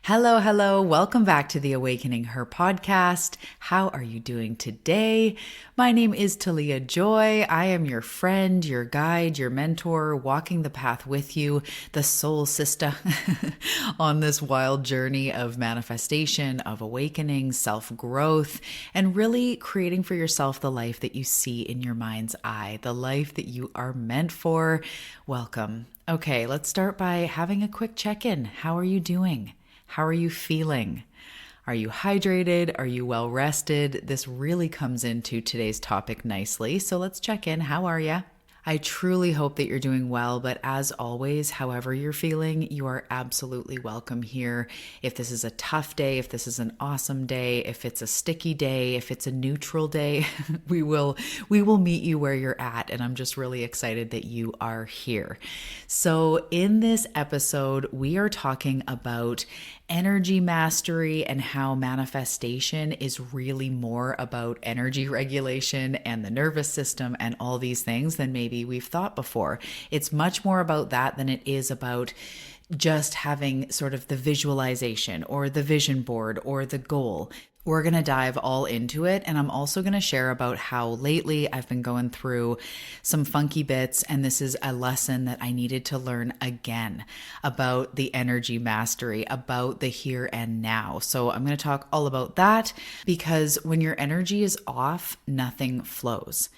Hello, hello. Welcome back to the Awakening Her podcast. How are you doing today? My name is Talia Joy. I am your friend, your guide, your mentor, walking the path with you, the soul sister on this wild journey of manifestation, of awakening, self-growth, and really creating for yourself the life that you see in your mind's eye, the life that you are meant for. Welcome. Okay, let's start by having a quick check-in. How are you doing? How are you feeling? Are you hydrated? Are you well rested? This really comes into today's topic nicely. So let's check in. How are you? I truly hope that you're doing well, but as always, however you're feeling, you are absolutely welcome here. If this is a tough day, if this is an awesome day, if it's a sticky day, if it's a neutral day, we will meet you where you're at, and I'm just really excited that you are here. So in this episode, we are talking about energy mastery and how manifestation is really more about energy regulation and the nervous system and all these things than maybe we've thought before. It's much more about that than it is about just having sort of the visualization or the vision board or the goal. We're going to dive all into it. And I'm also going to share about how lately I've been going through some funky bits. And this is a lesson that I needed to learn again about the energy mastery, about the here and now. So I'm going to talk all about that because when your energy is off, nothing flows.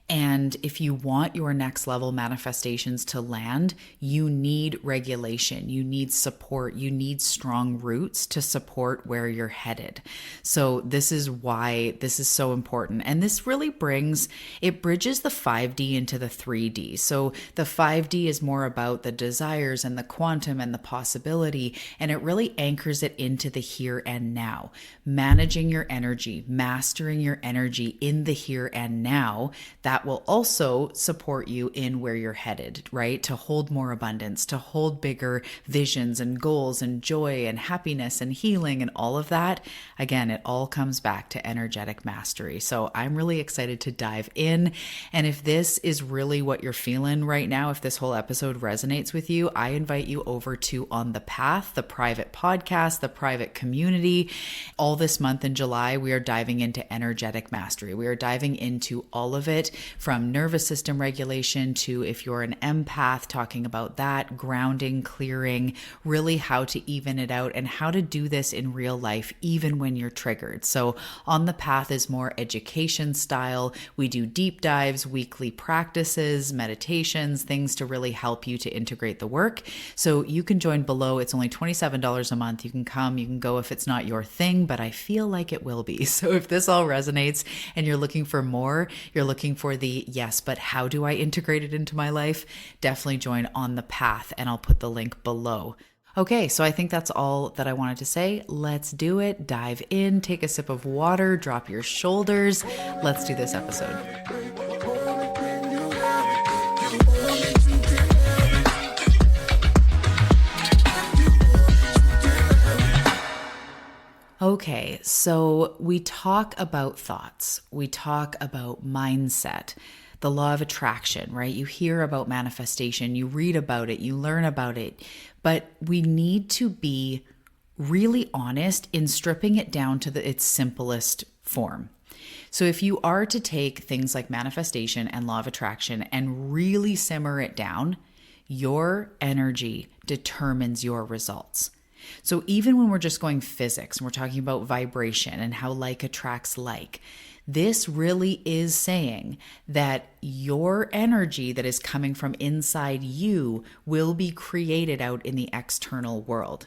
And if you want your next level manifestations to land, you need regulation, you need support, you need strong roots to support where you're headed. So this is why this is so important. And this really bridges the 5D into the 3D. So the 5D is more about the desires and the quantum and the possibility, and it really anchors it into the here and now. Managing your energy, mastering your energy in the here and now, that will also support you in where you're headed, right? To hold more abundance, to hold bigger visions and goals and joy and happiness and healing and all of that. Again, it all comes back to energetic mastery. So I'm really excited to dive in. And if this is really what you're feeling right now, if this whole episode resonates with you, I invite you over to On the Path, the private podcast, the private community. All this month in July, we are diving into energetic mastery. We are diving into all of it, from nervous system regulation to, if you're an empath, talking about that, grounding, clearing, really how to even it out and how to do this in real life, even when you're triggered. So On the Path is more education style. We do deep dives, weekly practices, meditations, things to really help you to integrate the work. So you can join below. It's only $27 a month. You can come, you can go if it's not your thing, but I feel like it will be. So if this all resonates and you're looking for more, you're looking for the yes, but how do I integrate it into my life? Definitely join On the Path, and I'll put the link below. Okay, so I think that's all that I wanted to say. Let's do it. Dive in, take a sip of water, drop your shoulders. Let's do this episode. Okay, so we talk about thoughts. We talk about mindset, the law of attraction, right? You hear about manifestation, you read about it, you learn about it, but we need to be really honest in stripping it down to its simplest form. So if you are to take things like manifestation and law of attraction and really simmer it down, your energy determines your results. So even when we're just going physics and we're talking about vibration and how like attracts like, this really is saying that your energy that is coming from inside you will be created out in the external world.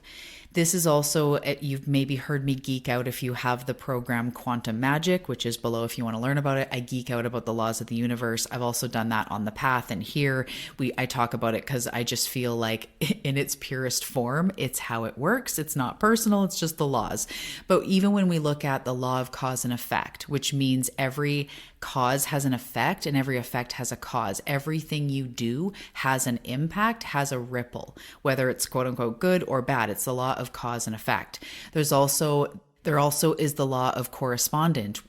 This is also, you've maybe heard me geek out if you have the program Quantum Magic, which is below if you want to learn about it. I geek out about the laws of the universe. I've also done that on the path. And here I talk about it because I just feel like in its purest form, it's how it works. It's not personal. It's just the laws. But even when we look at the law of cause and effect, which means every cause has an effect and every effect has a cause. Everything you do has an impact, has a ripple, whether it's quote unquote good or bad. It's the law of cause and effect. There also is the law of correspondence,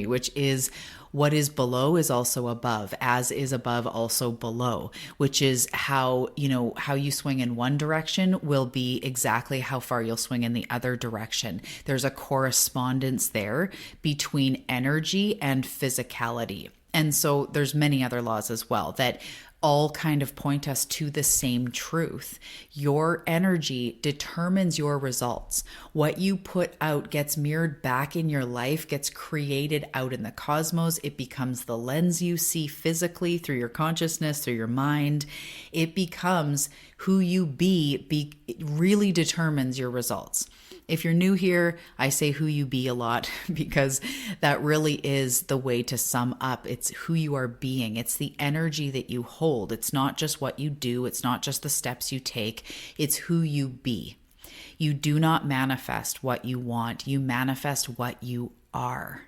which is What is below is also above, as is above also below, which is how, how you swing in one direction will be exactly how far you'll swing in the other direction. There's a correspondence there between energy and physicality. And so there's many other laws as well that all kind of point us to the same truth. Your energy determines your results. What you put out gets mirrored back in your life, gets created out in the cosmos. It becomes the lens you see physically through your consciousness, through your mind. It becomes who you be it really determines your results. If you're new here, I say who you be a lot because that really is the way to sum up. It's who you are being. It's the energy that you hold. It's not just what you do. It's not just the steps you take. It's who you be. You do not manifest what you want. You manifest what you are.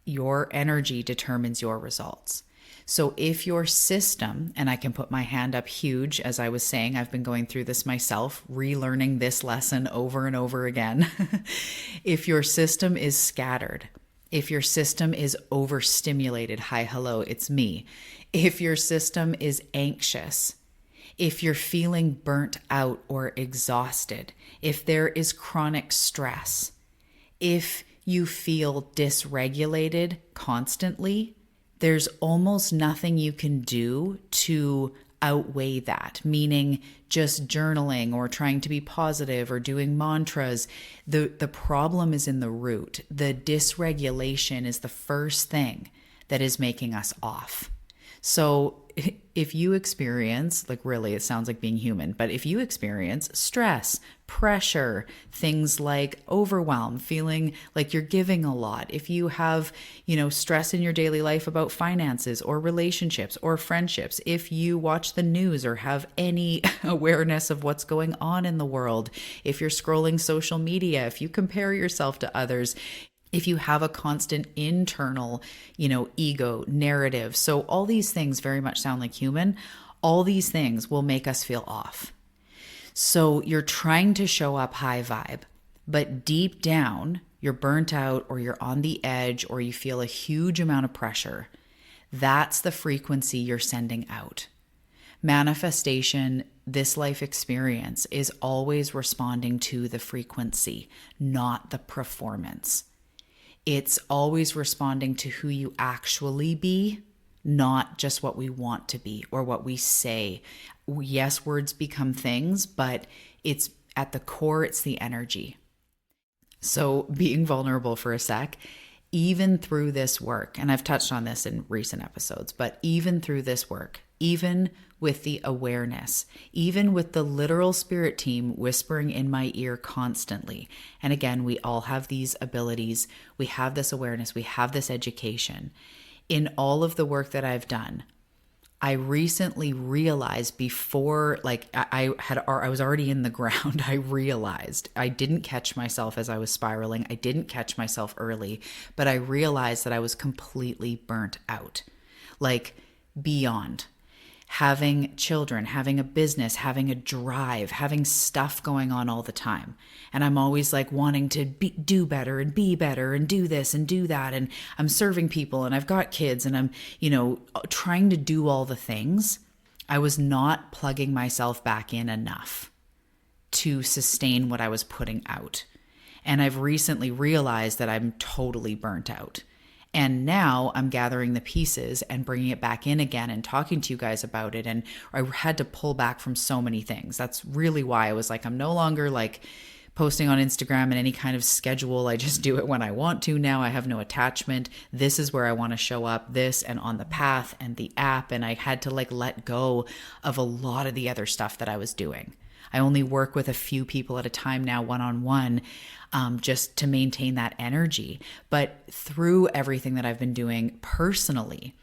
Your energy determines your results. So if your system, and I can put my hand up huge, as I was saying, I've been going through this myself, relearning this lesson over and over again. If your system is scattered, if your system is overstimulated, hi, hello, it's me. If your system is anxious, if you're feeling burnt out or exhausted, if there is chronic stress, if you feel dysregulated constantly, there's almost nothing you can do to outweigh that, meaning just journaling or trying to be positive or doing mantras. The problem is in the root. The dysregulation is the first thing that is making us off. So if you experience, like really, it sounds like being human, but if you experience stress, pressure, things like overwhelm, feeling like you're giving a lot, if you have, stress in your daily life about finances or relationships or friendships, if you watch the news or have any awareness of what's going on in the world, if you're scrolling social media, if you compare yourself to others, if you have a constant internal, ego narrative. So all these things very much sound like human. All these things will make us feel off. So you're trying to show up high vibe, but deep down, you're burnt out or you're on the edge or you feel a huge amount of pressure. That's the frequency you're sending out. Manifestation, this life experience, is always responding to the frequency, not the performance. It's always responding to who you actually be, not just what we want to be or what we say. Yes, words become things, but it's at the core, it's the energy. So being vulnerable for a sec, even through this work, and I've touched on this in recent episodes, but even through this work, even with the awareness, even with the literal spirit team whispering in my ear constantly. And again, we all have these abilities. We have this awareness. We have this education. In all of the work that I've done, I recently realized before, I was already in the ground. I realized I didn't catch myself as I was spiraling. I didn't catch myself early, but I realized that I was completely burnt out, beyond. Having children, having a business, having a drive, having stuff going on all the time. And I'm always wanting to do better and be better and do this and do that. And I'm serving people and I've got kids and I'm, trying to do all the things. I was not plugging myself back in enough to sustain what I was putting out. And I've recently realized that I'm totally burnt out. And now I'm gathering the pieces and bringing it back in again and talking to you guys about it. And I had to pull back from so many things. That's really why I was I'm no longer posting on Instagram in any kind of schedule. I just do it when I want to now. I have no attachment. This is where I want to show up, this and on the path and the app. And I had to let go of a lot of the other stuff that I was doing. I only work with a few people at a time now, one-on-one, just to maintain that energy. But through everything that I've been doing personally,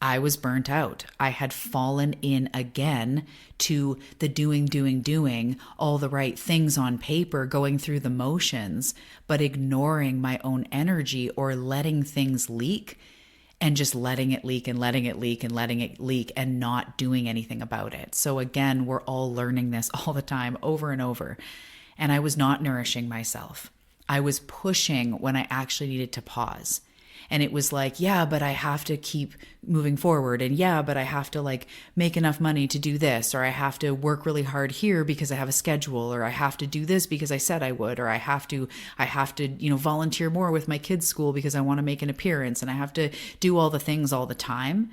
I was burnt out. I had fallen in again to the doing, all the right things on paper, going through the motions, but ignoring my own energy or letting things leak and just letting it leak and letting it leak and letting it leak and not doing anything about it. So again, we're all learning this all the time, over and over. And I was not nourishing myself. I was pushing when I actually needed to pause. And it was like, yeah, but I have to keep moving forward. And yeah, but I have to like make enough money to do this, or I have to work really hard here because I have a schedule, or I have to do this because I said I would, or I have to, volunteer more with my kids' school because I want to make an appearance, and I have to do all the things all the time,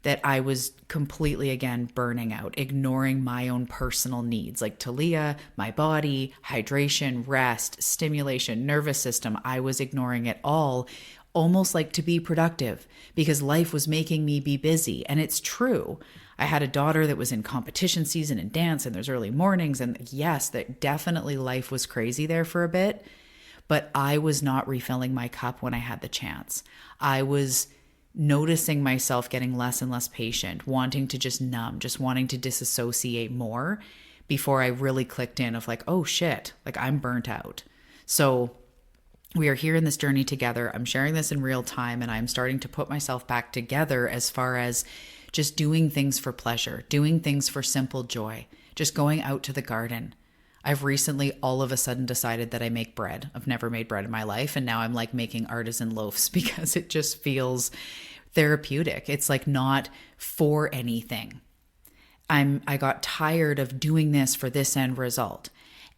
that I was completely, again, burning out, ignoring my own personal needs, like Talia, my body, hydration, rest, stimulation, nervous system. I was ignoring it all, almost like to be productive, because life was making me be busy. And it's true. I had a daughter that was in competition season and dance, and there's early mornings. And yes, that definitely life was crazy there for a bit, but I was not refilling my cup when I had the chance. I was noticing myself getting less and less patient, wanting to just numb, just wanting to disassociate more, before I really clicked in of like, oh shit, like I'm burnt out. So we are here in this journey together. I'm sharing this in real time, and I'm starting to put myself back together as far as just doing things for pleasure, doing things for simple joy, just going out to the garden. I've recently all of a sudden decided that I make bread. I've never made bread in my life. And now I'm like making artisan loaves because it just feels therapeutic. It's like not for anything. I got tired of doing this for this end result.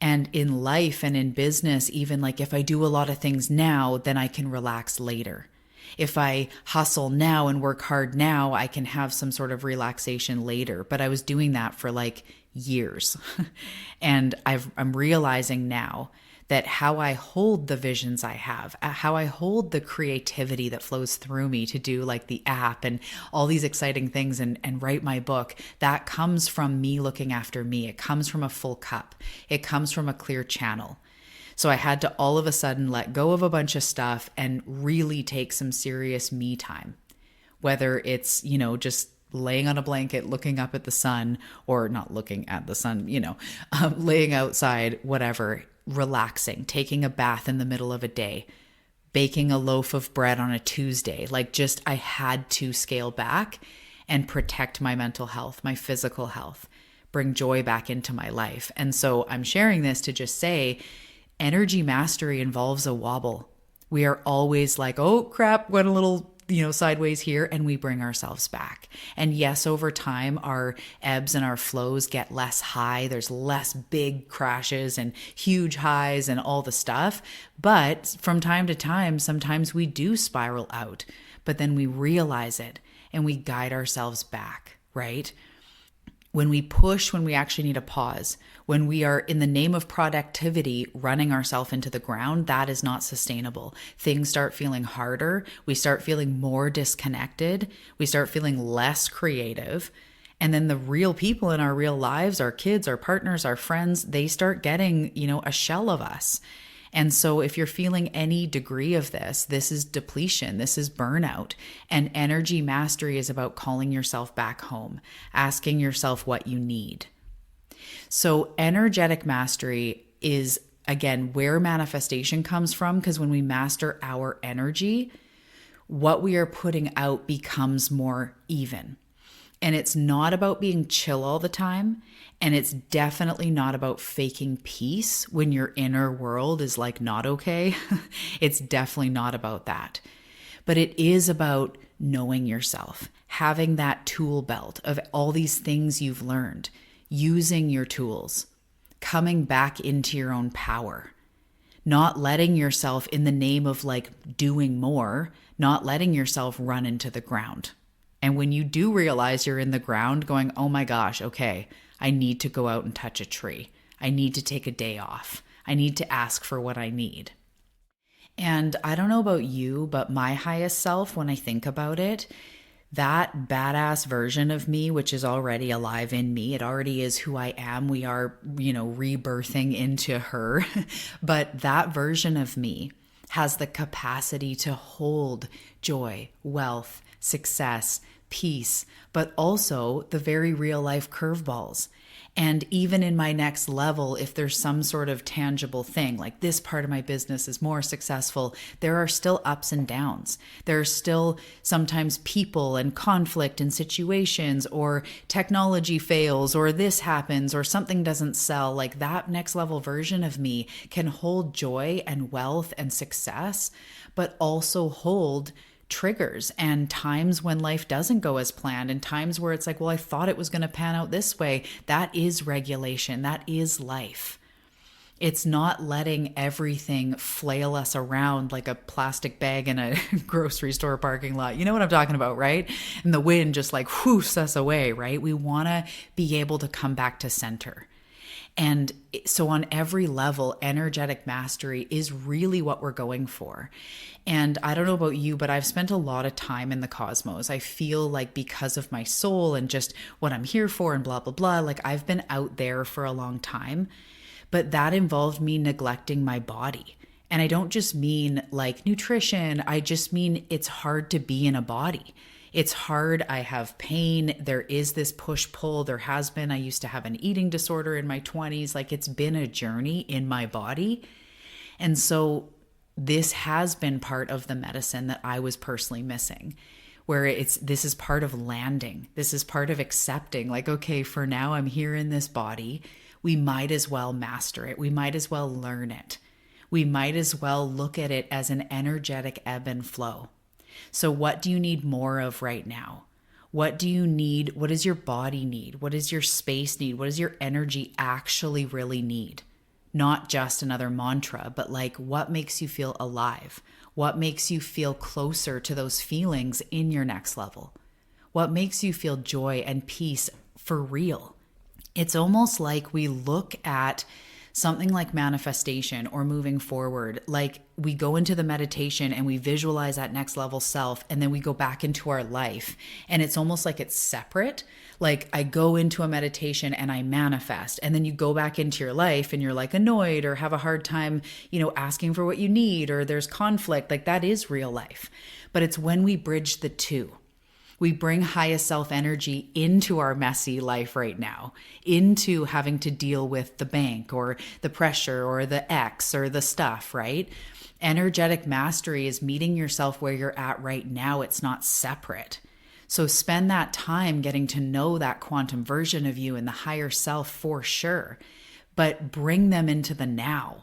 And in life and in business, even like if I do a lot of things now, then I can relax later. If I hustle now and work hard now, I can have some sort of relaxation later. But I was doing that for like years. And I'm realizing now that how I hold the visions I have, how I hold the creativity that flows through me to do like the app and all these exciting things and write my book, that comes from me looking after me. It comes from a full cup. It comes from a clear channel. So I had to all of a sudden let go of a bunch of stuff and really take some serious me time, whether it's, just laying on a blanket, looking up at the sun, or not looking at the sun, laying outside, whatever, relaxing, taking a bath in the middle of a day, baking a loaf of bread on a Tuesday. Like just, I had to scale back and protect my mental health, my physical health, bring joy back into my life. And so I'm sharing this to just say, energy mastery involves a wobble. We are always like, oh crap, went a little sideways here, and we bring ourselves back. And yes, over time, our ebbs and our flows get less high. There's less big crashes and huge highs and all the stuff. But from time to time, sometimes we do spiral out, but then we realize it and we guide ourselves back, right? When we push, when we actually need a pause, when we are in the name of productivity running ourselves into the ground, that is not sustainable. Things start feeling harder. We start feeling more disconnected. We start feeling less creative. And then the real people in our real lives, our kids, our partners, our friends, they start getting, a shell of us. And so if you're feeling any degree of this, this is depletion, this is burnout. And energy mastery is about calling yourself back home, asking yourself what you need. So energetic mastery is, again, where manifestation comes from, because when we master our energy, what we are putting out becomes more even. And it's not about being chill all the time. And it's definitely not about faking peace when your inner world is like not okay. It's definitely not about that. But it is about knowing yourself, having that tool belt of all these things you've learned, using your tools, coming back into your own power, not letting yourself, in the name of like doing more, not letting yourself run into the ground. And when you do realize you're in the ground going, oh my gosh, okay, I need to go out and touch a tree. I need to take a day off. I need to ask for what I need. And I don't know about you, but my highest self, when I think about it, that badass version of me, which is already alive in me, it already is who I am. We are, rebirthing into her. But that version of me has the capacity to hold joy, wealth, success, peace, but also the very real life curveballs. And even in my next level, if there's some sort of tangible thing, like this part of my business is more successful, there are still ups and downs. There are still sometimes people and conflict and situations, or technology fails, or this happens, or something doesn't sell. Like that next level version of me can hold joy and wealth and success, but also hold triggers and times when life doesn't go as planned, and times where it's like, well, I thought it was going to pan out this way. That is regulation. That is life. It's not letting everything flail us around like a plastic bag in a grocery store parking lot. You know what I'm talking about, right? And the wind just like whoos us away, right? We want to be able to come back to center. And so on every level, energetic mastery is really what we're going for. And I don't know about you, but I've spent a lot of time in the cosmos. I feel like because of my soul and just what I'm here for and blah, blah, blah, like I've been out there for a long time, but that involved me neglecting my body. And I don't just mean like nutrition. I just mean it's hard to be in a body. It's hard. I have pain. There is this push pull. There has been. I used to have an eating disorder in my 20s. Like it's been a journey in my body. And so this has been part of the medicine that I was personally missing, where this is part of landing. This is part of accepting like, okay, for now I'm here in this body. We might as well master it. We might as well learn it. We might as well look at it as an energetic ebb and flow. So what do you need more of right now? What do you need? What does your body need? What does your space need? What does your energy actually really need? Not just another mantra, but like what makes you feel alive? What makes you feel closer to those feelings in your next level? What makes you feel joy and peace for real? It's almost like we look at something like manifestation or moving forward, like we go into the meditation and we visualize that next level self, and then we go back into our life. And it's almost like it's separate. Like I go into a meditation and I manifest, and then you go back into your life and you're like annoyed or have a hard time, asking for what you need, or there's conflict. Like that is real life. But it's when we bridge the two. We bring highest self energy into our messy life right now, into having to deal with the bank or the pressure or the ex or the stuff, right? Energetic mastery is meeting yourself where you're at right now. It's not separate. So spend that time getting to know that quantum version of you and the higher self for sure, but bring them into the now.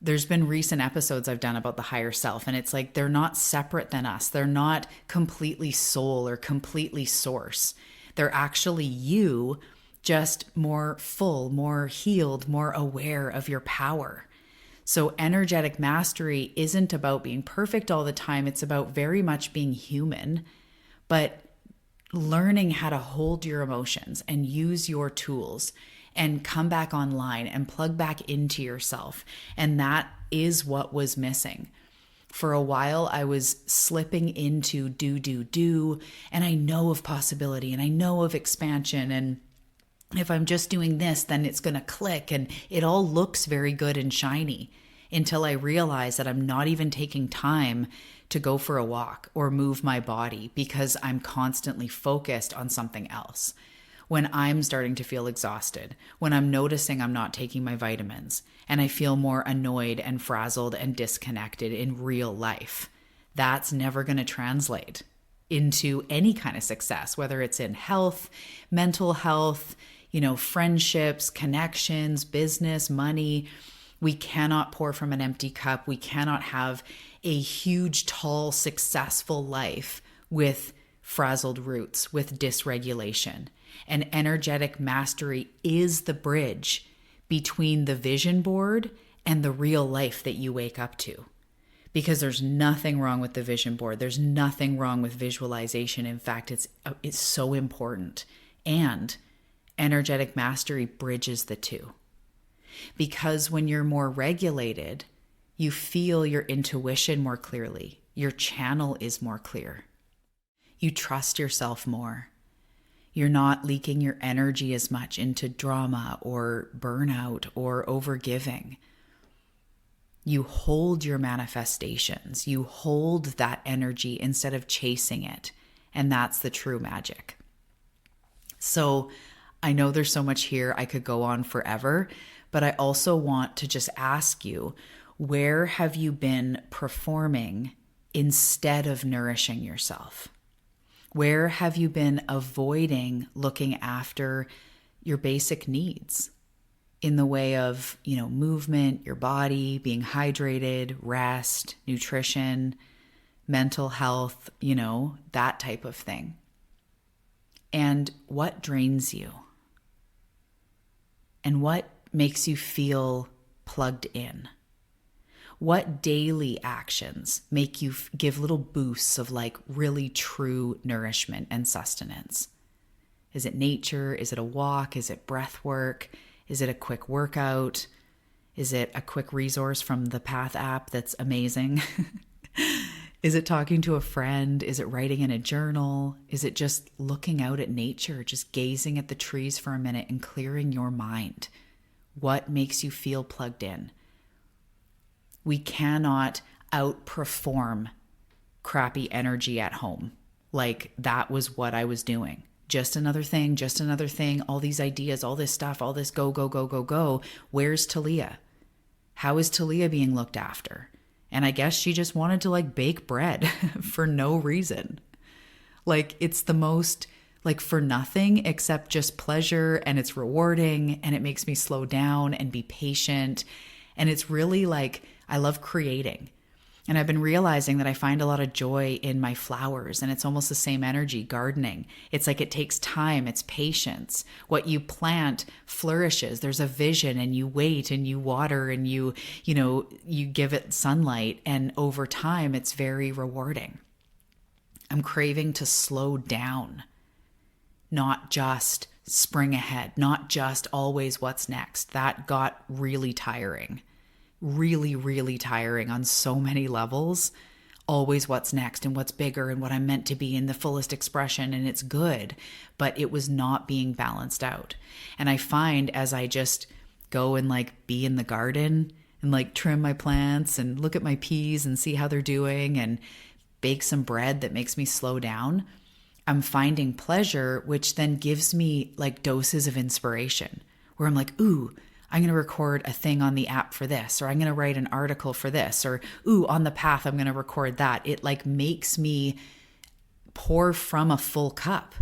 There's been recent episodes I've done about the higher self, and it's like they're not separate than us. They're not completely soul or completely source. They're actually you, just more full, more healed, more aware of your power. So energetic mastery isn't about being perfect all the time. It's about very much being human, but learning how to hold your emotions and use your tools and come back online and plug back into yourself. And that is what was missing. For a while, I was slipping into do. And I know of possibility and I know of expansion. And if I'm just doing this, then it's going to click. And it all looks very good and shiny until I realize that I'm not even taking time to go for a walk or move my body because I'm constantly focused on something else. When I'm starting to feel exhausted, when I'm noticing I'm not taking my vitamins, and I feel more annoyed and frazzled and disconnected in real life, that's never going to translate into any kind of success, whether it's in health, mental health, friendships, connections, business, money. We cannot pour from an empty cup. We cannot have a huge, tall, successful life with frazzled roots, with dysregulation. And energetic mastery is the bridge between the vision board and the real life that you wake up to. Because there's nothing wrong with the vision board. There's nothing wrong with visualization. In fact, it's so important. And energetic mastery bridges the two. Because when you're more regulated, you feel your intuition more clearly. Your channel is more clear. You trust yourself more. You're not leaking your energy as much into drama or burnout or overgiving. You hold your manifestations. You hold that energy instead of chasing it. And that's the true magic. So I know there's so much here. I could go on forever, but I also want to just ask you, where have you been performing instead of nourishing yourself? Where have you been avoiding looking after your basic needs in the way of, movement, your body, being hydrated, rest, nutrition, mental health, that type of thing? And what drains you? And what makes you feel plugged in? What daily actions make you give little boosts of like really true nourishment and sustenance? Is it nature? Is it a walk? Is it breath work? Is it a quick workout? Is it a quick resource from the Path app that's amazing? Is it talking to a friend? Is it writing in a journal? Is it just looking out at nature, just gazing at the trees for a minute and clearing your mind? What makes you feel plugged in? We cannot outperform crappy energy at home. Like that was what I was doing. Just another thing, all these ideas, all this stuff, all this go, go, go, go, go. Where's Talia? How is Talia being looked after? And I guess she just wanted to like bake bread for no reason. Like it's the most like for nothing except just pleasure, and it's rewarding, and it makes me slow down and be patient. And it's really like, I love creating. And I've been realizing that I find a lot of joy in my flowers, and it's almost the same energy, gardening. It's like it takes time, it's patience. What you plant flourishes. There's a vision, and you wait and you water and you give it sunlight, and over time it's very rewarding. I'm craving to slow down, not just spring ahead, not just always what's next. That got really tiring. Really, really tiring on so many levels. Always what's next and what's bigger and what I'm meant to be in the fullest expression, and it's good, but it was not being balanced out. And I find as I just go and like be in the garden and like trim my plants and look at my peas and see how they're doing and bake some bread that makes me slow down, I'm finding pleasure, which then gives me like doses of inspiration where I'm like, ooh, I'm going to record a thing on the app for this, or I'm going to write an article for this, or ooh, on the path, I'm going to record that. It like makes me pour from a full cup.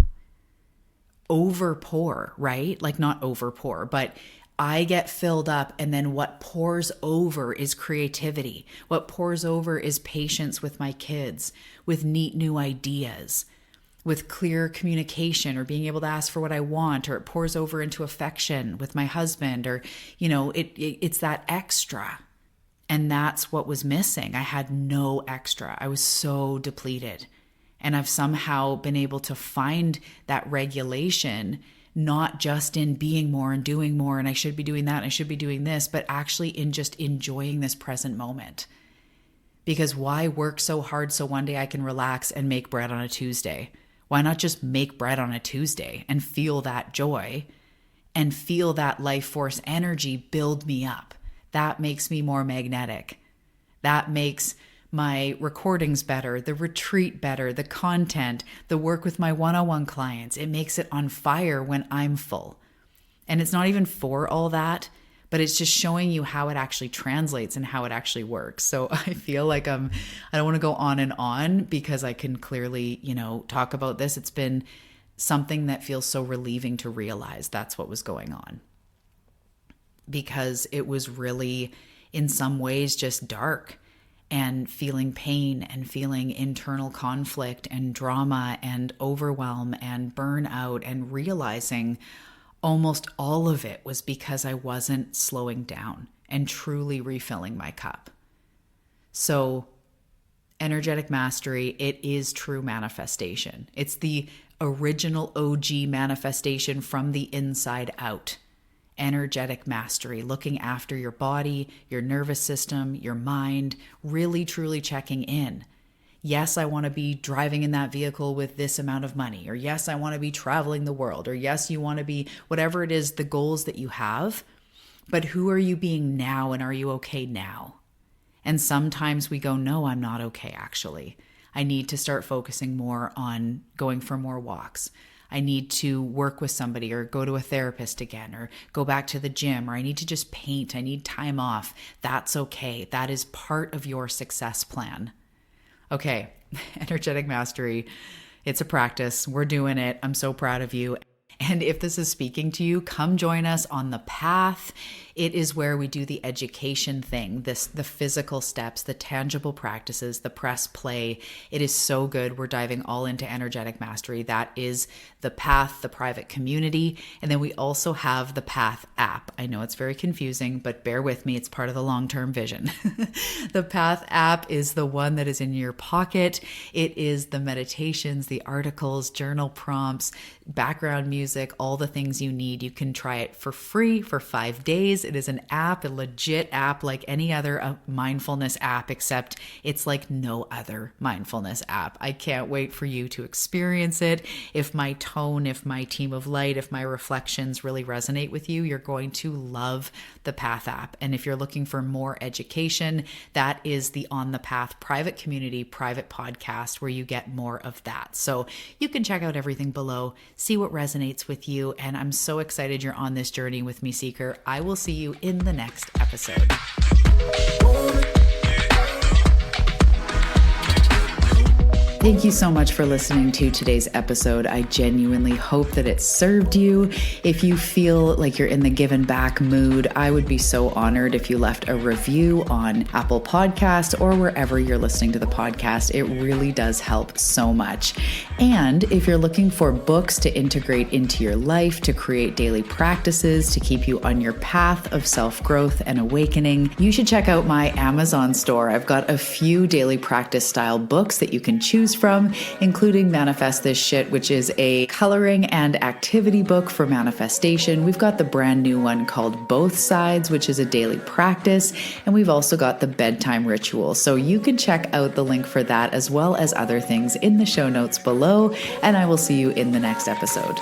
Over pour, right? Like not over pour, but I get filled up, and then what pours over is creativity. What pours over is patience with my kids, with neat new ideas, with clear communication, or being able to ask for what I want, or it pours over into affection with my husband, or, it's that extra. And that's what was missing. I had no extra. I was so depleted. And I've somehow been able to find that regulation, not just in being more and doing more, and I should be doing that, and I should be doing this, but actually in just enjoying this present moment. Because why work so hard so one day I can relax and make bread on a Tuesday? Why not just make bread on a Tuesday and feel that joy and feel that life force energy build me up? That makes me more magnetic. That makes my recordings better, the retreat better, the content, the work with my one-on-one clients. It makes it on fire when I'm full. And it's not even for all that, but it's just showing you how it actually translates and how it actually works. So I feel like I don't want to go on and on because I can clearly, talk about this. It's been something that feels so relieving to realize that's what was going on. Because it was really, in some ways, just dark and feeling pain and feeling internal conflict and drama and overwhelm and burnout, and realizing almost all of it was because I wasn't slowing down and truly refilling my cup. So energetic mastery, it is true manifestation. It's the original OG manifestation from the inside out. Energetic mastery, looking after your body, your nervous system, your mind, really truly checking in. Yes, I want to be driving in that vehicle with this amount of money, or yes, I want to be traveling the world, or yes, you want to be whatever it is, the goals that you have. But who are you being now, and are you okay now? And sometimes we go, no, I'm not okay, actually. I need to start focusing more on going for more walks. I need to work with somebody or go to a therapist again or go back to the gym, or I need to just paint. I need time off. That's okay. That is part of your success plan. Okay, energetic mastery. It's a practice. We're doing it. I'm so proud of you. And if this is speaking to you, come join us on the path. It is where we do the education thing, the physical steps, the tangible practices, the press play. It is so good. We're diving all into energetic mastery. That is the path, the private community. And then we also have the Path app. I know it's very confusing, but bear with me. It's part of the long-term vision. The Path app is the one that is in your pocket. It is the meditations, the articles, journal prompts, background music, all the things you need. You can try it for free for 5 days. It is an app, a legit app like any other mindfulness app, except it's like no other mindfulness app. I can't wait for you to experience it. If my tone, if my team of light, if my reflections really resonate with you, you're going to love the Path app. And if you're looking for more education, that is the On the Path private community, private podcast where you get more of that. So you can check out everything below, see what resonates with you. And I'm so excited you're on this journey with me, Seeker. I will see you in the next episode. Thank you so much for listening to today's episode. I genuinely hope that it served you. If you feel like you're in the give and back mood, I would be so honored if you left a review on Apple Podcasts or wherever you're listening to the podcast. It really does help so much. And if you're looking for books to integrate into your life, to create daily practices, to keep you on your path of self-growth and awakening, you should check out my Amazon store. I've got a few daily practice style books that you can choose from, including Manifest This Shit, which is a coloring and activity book for manifestation. We've got the brand new one called Both Sides, which is a daily practice. And we've also got the bedtime ritual. So you can check out the link for that as well as other things in the show notes below. And I will see you in the next episode.